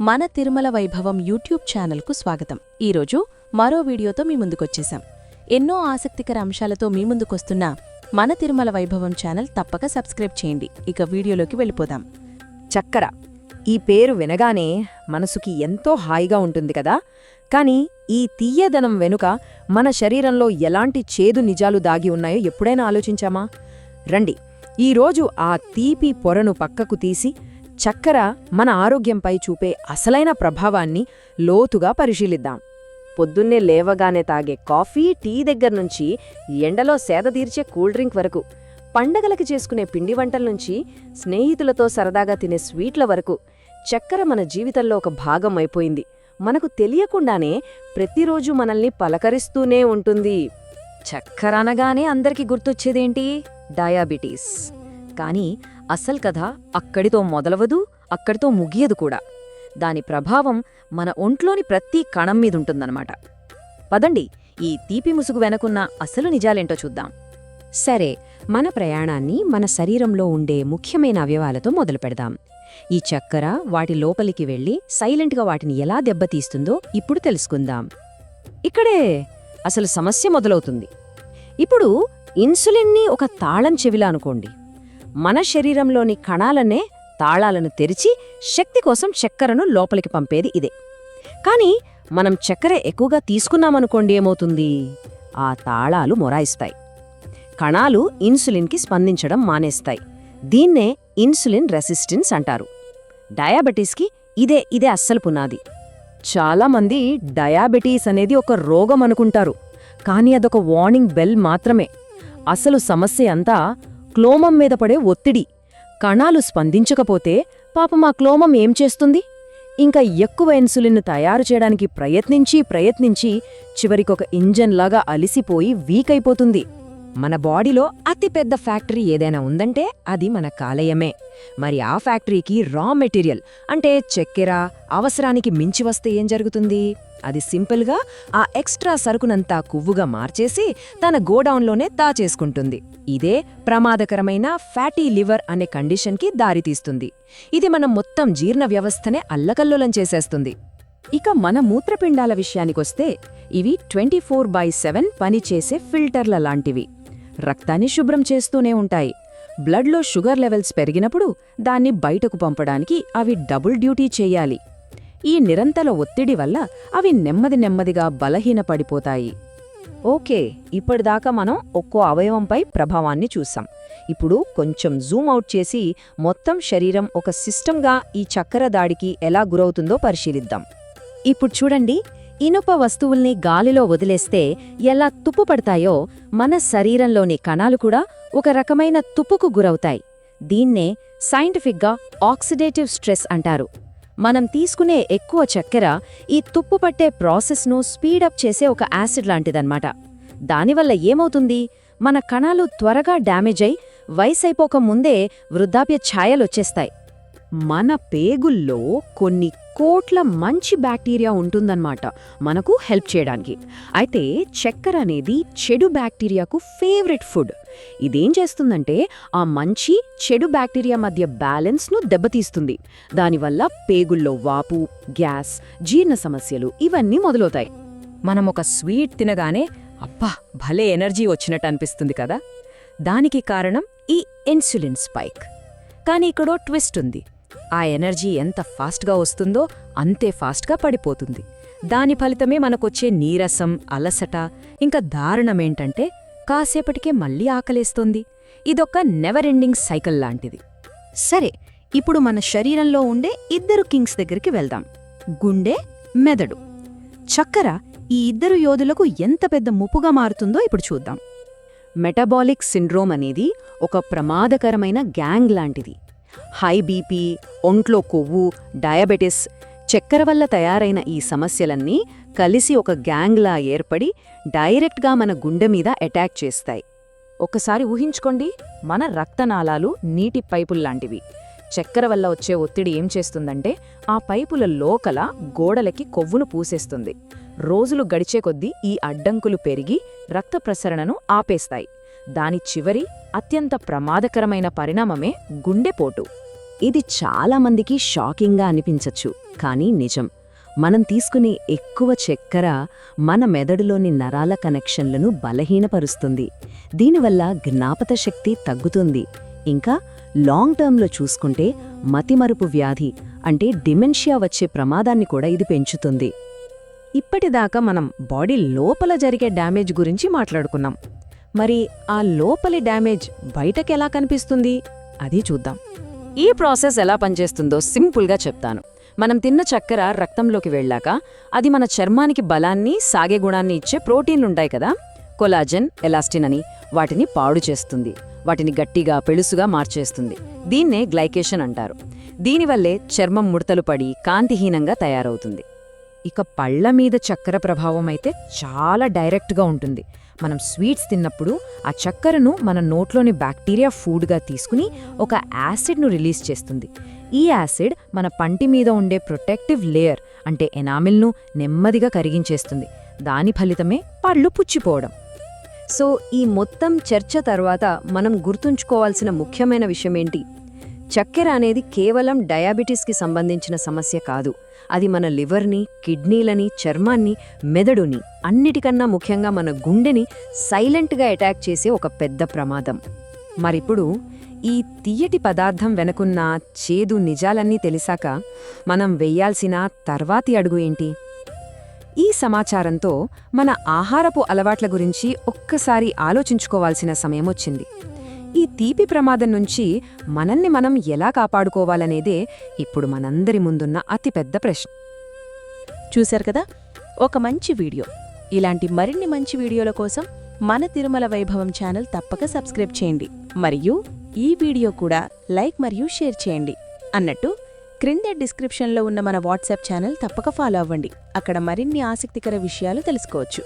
మన తిరుమల వైభవం యూట్యూబ్ ఛానల్కు స్వాగతం. ఈరోజు మరో వీడియోతో మీ ముందుకొచ్చేశాం. ఎన్నో ఆసక్తికర అంశాలతో మీ ముందుకొస్తున్న మన తిరుమల వైభవం ఛానల్ తప్పక సబ్స్క్రైబ్ చేయండి. ఇక వీడియోలోకి వెళ్ళిపోదాం. చక్కెర ఈ పేరు వినగానే మనసుకి ఎంతో హాయిగా ఉంటుంది కదా. కాని ఈ తీయదనం వెనుక మన శరీరంలో ఎలాంటి చేదు నిజాలు దాగి ఉన్నాయో ఎప్పుడైనా ఆలోచించామా? రండి, ఈరోజు ఆ తీపి పొరను పక్కకు తీసి చక్కెర మన ఆరోగ్యంపై చూపే అసలైన ప్రభావాన్ని లోతుగా పరిశీలిద్దాం. పొద్దున్నే లేవగానే తాగే కాఫీ, టీ దగ్గర్నుంచి ఎండలో సేద తీర్చే కూల్ డ్రింక్ వరకు, పండగలకి చేసుకునే పిండి వంటల నుంచి స్నేహితులతో సరదాగా తినే స్వీట్ల వరకు చక్కెర మన జీవితంలో ఒక భాగం అయిపోయింది. మనకు తెలియకుండానే ప్రతిరోజు మనల్ని పలకరిస్తూనే ఉంటుంది. చక్కెర అనగానే అందరికీ గుర్తొచ్చేదేంటి? డయాబెటీస్. కానీ అసలు కథ అక్కడితో మొదలవదు, అక్కడితో ముగియదు కూడా. దాని ప్రభావం మన ఒంట్లోని ప్రతి కణం మీదుంటుందన్నమాట. పదండి, ఈ తీపి ముసుగు వెనకున్న అసలు నిజాలేంటో చూద్దాం. సరే, మన ప్రయాణాన్ని మన శరీరంలో ఉండే ముఖ్యమైన అవయవాలతో మొదలుపెడదాం. ఈ చక్కెర వాటి లోపలికి వెళ్లి సైలెంట్గా వాటిని ఎలా దెబ్బతీస్తుందో ఇప్పుడు తెలుసుకుందాం. ఇక్కడే అసలు సమస్య మొదలవుతుంది. ఇప్పుడు ఇన్సులిన్ని ఒక తాళం చెవిలా అనుకోండి. మన శరీరంలోని కణాలనే తాళాలను తెరిచి శక్తి కోసం చక్కెరను లోపలికి పంపేది ఇదే. కాని మనం చక్కెర ఎక్కువగా తీసుకున్నామనుకోండి, ఏమవుతుంది? ఆ తాళాలు మొరాయిస్తాయి. కణాలు ఇన్సులిన్కి స్పందించడం మానేస్తాయి. దీన్నే ఇన్సులిన్ రెసిస్టెన్స్ అంటారు. డయాబెటీస్కి ఇదే అస్సలు పునాది. చాలామంది డయాబెటీస్ అనేది ఒక రోగం అనుకుంటారు. కానీ అదొక వార్నింగ్ బెల్ మాత్రమే. అసలు సమస్య అంతా క్లోమం మీద పడే ఒత్తిడి. కణాలు స్పందించకపోతే పాపం ఆ క్లోమం ఏం చేస్తుంది? ఇంకా ఎక్కువ ఇన్సులిన్ను తయారు చేయడానికి ప్రయత్నించి చివరికొక ఇంజన్లాగా అలిసిపోయి వీక్ అయిపోతుంది. మన బాడీలో అతిపెద్ద ఫ్యాక్టరీ ఏదైనా ఉందంటే అది మన కాలేయమే. మరి ఆ ఫ్యాక్టరీకి రా మెటీరియల్ అంటే చక్కెర అవసరానికి మించి వస్తే ఏం జరుగుతుంది? అది సింపుల్గా ఆ ఎక్స్ట్రా సరుకునంతా కొవ్వుగా మార్చేసి తన గోడౌన్లోనే దాచేసుకుంటుంది. ఇదే ప్రమాదకరమైన ఫ్యాటీ లివర్ అనే కండిషన్కి దారితీస్తుంది. ఇది మన మొత్తం జీర్ణ వ్యవస్థనే అల్లకల్లోలం చేసేస్తుంది. ఇక మన మూత్రపిండాల విషయానికొస్తే ఇవి 24/7 పనిచేసే ఫిల్టర్ల లాంటివి. రక్తాన్ని శుభ్రం చేస్తూనే ఉంటాయి. బ్లడ్లో షుగర్ లెవెల్స్ పెరిగినప్పుడు దాన్ని బయటకు పంపడానికి అవి డబుల్ డ్యూటీ చెయ్యాలి. ఈ నిరంతర ఒత్తిడి వల్ల అవి నెమ్మదిగా బలహీనపడిపోతాయి. ఓకే, ఇప్పటిదాకా మనం ఒక్కో అవయవంపై ప్రభావాన్ని చూసాం. ఇప్పుడు కొంచెం జూమ్ అవుట్ చేసి మొత్తం శరీరం ఒక సిస్టంగా ఈ చక్కెర దాడికి ఎలా గురవుతుందో పరిశీలిద్దాం. ఇప్పుడు చూడండి, ఇనుప వస్తువుల్ని గాలిలో వదిలేస్తే ఎలా తుప్పుపడతాయో మన శరీరంలోని కణాలు కూడా ఒక రకమైన తుప్పుకు గురవుతాయి. దీన్నే సైంటిఫిక్గా ఆక్సిడేటివ్ స్ట్రెస్ అంటారు. మనం తీసుకునే ఎక్కువ చక్కెర ఈ తుప్పుపట్టే ప్రాసెస్ను స్పీడప్ చేసే ఒక యాసిడ్ లాంటిదన్నమాట. దానివల్ల ఏమవుతుంది? మన కణాలు త్వరగా డ్యామేజ్ అయి వయసైపోక ముందే వృద్ధాప్య ఛాయలొచ్చేస్తాయి. మన పేగుల్లో కొన్ని కోట్ల మంచి బ్యాక్టీరియా ఉంటుందన్నమాట మనకు హెల్ప్ చేయడానికి. అయితే చక్కెర అనేది చెడు బ్యాక్టీరియాకు ఫేవరెట్ ఫుడ్. ఇదేం చేస్తుందంటే ఆ మంచి చెడు బ్యాక్టీరియా మధ్య బ్యాలెన్స్ను దెబ్బతీస్తుంది. దానివల్ల పేగుల్లో వాపు, గ్యాస్, జీర్ణ సమస్యలు ఇవన్నీ మొదలవుతాయి. మనం ఒక స్వీట్ తినగానే అబ్బా భలే ఎనర్జీ వచ్చినట్టు అనిపిస్తుంది కదా. దానికి కారణం ఈ ఇన్సులిన్ స్పైక్. కానీ ఇక్కడో ట్విస్ట్ ఉంది. ఆ ఎనర్జీ ఎంత ఫాస్ట్గా వస్తుందో అంతే ఫాస్ట్గా పడిపోతుంది. దాని ఫలితమే మనకొచ్చే నీరసం, అలసట, ఇంకా దారుణమేంటంటే కాసేపటికే మళ్ళీ ఆకలేస్తోంది. ఇదొక నెవర్ ఎండింగ్ సైకిల్ లాంటిది. సరే, ఇప్పుడు మన శరీరంలో ఉండే ఇద్దరు కింగ్స్ దగ్గరికి వెళ్దాం. గుండె, మెదడు. చక్కెర ఈ ఇద్దరు యోధులకు ఎంత పెద్ద ముప్పుగా మారుతుందో ఇప్పుడు చూద్దాం. మెటబాలిక్ సిండ్రోమ్ అనేది ఒక ప్రమాదకరమైన గ్యాంగ్ లాంటిది. హై బీపీ, ఒంట్లో కొవ్వు, డయాబెటిస్, చక్కెర వల్ల తయారైన ఈ సమస్యలన్నీ కలిసి ఒక గ్యాంగ్లా ఏర్పడి డైరెక్ట్గా మన గుండె మీద అటాక్ చేస్తాయి. ఒకసారి ఊహించుకోండి, మన రక్తనాళాలు నీటి పైపుల్లాంటివి. చక్కెర వల్ల వచ్చే ఒత్తిడి ఏం చేస్తుందంటే ఆ పైపుల లోకల గోడలకి కొవ్వును పూసేస్తుంది. రోజులు గడిచే కొద్దీ ఈ అడ్డంకులు పెరిగి రక్త ప్రసరణను ఆపేస్తాయి. దాని చివరి అత్యంత ప్రమాదకరమైన పరిణామమే గుండెపోటు. ఇది చాలామందికి షాకింగ్గా అనిపించచ్చు, కానీ నిజం. మనం తీసుకునే ఎక్కువ చక్కెర మన మెదడులోని నరాల కనెక్షన్లను బలహీనపరుస్తుంది. దీనివల్ల జ్ఞాపక శక్తి తగ్గుతుంది. ఇంకా లాంగ్ టర్మ్లో చూసుకుంటే మతిమరుపు వ్యాధి అంటే డిమెన్షియా వచ్చే ప్రమాదాన్ని కూడా ఇది పెంచుతుంది. ఇప్పటిదాకా మనం బాడీ లోపల జరిగే డ్యామేజ్ గురించి మాట్లాడుకున్నాం. మరి ఆ లోపలి డ్యామేజ్ బయటకెలా కనిపిస్తుంది అది చూద్దాం. ఈ ప్రాసెస్ ఎలా పనిచేస్తుందో సింపుల్గా చెప్తాను. మనం తిన్న చక్కెర రక్తంలోకి వెళ్ళాక అది మన చర్మానికి బలాన్ని, సాగే గుణాన్ని ఇచ్చే ప్రోటీన్లుంటాయి కదా, కొలాజన్, ఎలాస్టిన్ అని, వాటిని పాడు చేస్తుంది. వాటిని గట్టిగా, పెళుసుగా మార్చేస్తుంది. దీన్నే గ్లైకేషన్ అంటారు. దీనివల్లే చర్మం ముడతలు పడి కాంతిహీనంగా తయారవుతుంది. ఇక పళ్ల మీద చక్కెర ప్రభావం అయితే చాలా డైరెక్ట్గా ఉంటుంది. మనం స్వీట్స్ తిన్నప్పుడు ఆ చక్కెరను మన నోట్లోని బ్యాక్టీరియా ఫుడ్గా తీసుకుని ఒక యాసిడ్ను రిలీజ్ చేస్తుంది. ఈ యాసిడ్ మన పంటి మీద ఉండే ప్రొటెక్టివ్ లేయర్ అంటే ఎనామిల్ను నెమ్మదిగా కరిగించేస్తుంది. దాని ఫలితమే పళ్ళు పుచ్చిపోవడం. సో ఈ మొత్తం చర్చ తర్వాత మనం గుర్తుంచుకోవాల్సిన ముఖ్యమైన విషయమేంటి? చక్కెర అనేది కేవలం డయాబెటీస్కి సంబంధించిన సమస్య కాదు. అది మన లివర్ని, కిడ్నీలని, చర్మాన్ని, మెదడుని, అన్నిటికన్నా ముఖ్యంగా మన గుండెని సైలెంట్గా అటాక్ చేసే ఒక పెద్ద ప్రమాదం. మరిప్పుడు ఈ తియ్యటి పదార్థం వెనుకున్న చేదు నిజాలన్నీ తెలిసాక మనం వెయ్యాల్సిన తర్వాతి అడుగు ఏంటి? ఈ సమాచారంతో మన ఆహారపు అలవాట్ల గురించి ఒక్కసారి ఆలోచించుకోవాల్సిన సమయమొచ్చింది. ఈ తీపి ప్రమాదం నుంచి మనల్ని మనం ఎలా కాపాడుకోవాలనేదే ఇప్పుడు మనందరి ముందున్న అతిపెద్ద ప్రశ్న. చూశారు కదా, ఒక మంచి వీడియో. ఇలాంటి మరిన్ని మంచి వీడియోల కోసం మన తిరుమల వైభవం ఛానల్ తప్పక సబ్స్క్రైబ్ చేయండి. మరియు ఈ వీడియో కూడా లైక్ మరియు షేర్ చేయండి. అన్నట్టు క్రింద డిస్క్రిప్షన్లో ఉన్న మన వాట్సాప్ ఛానల్ తప్పక ఫాలో అవ్వండి. అక్కడ మరిన్ని ఆసక్తికర విషయాలు తెలుసుకోవచ్చు.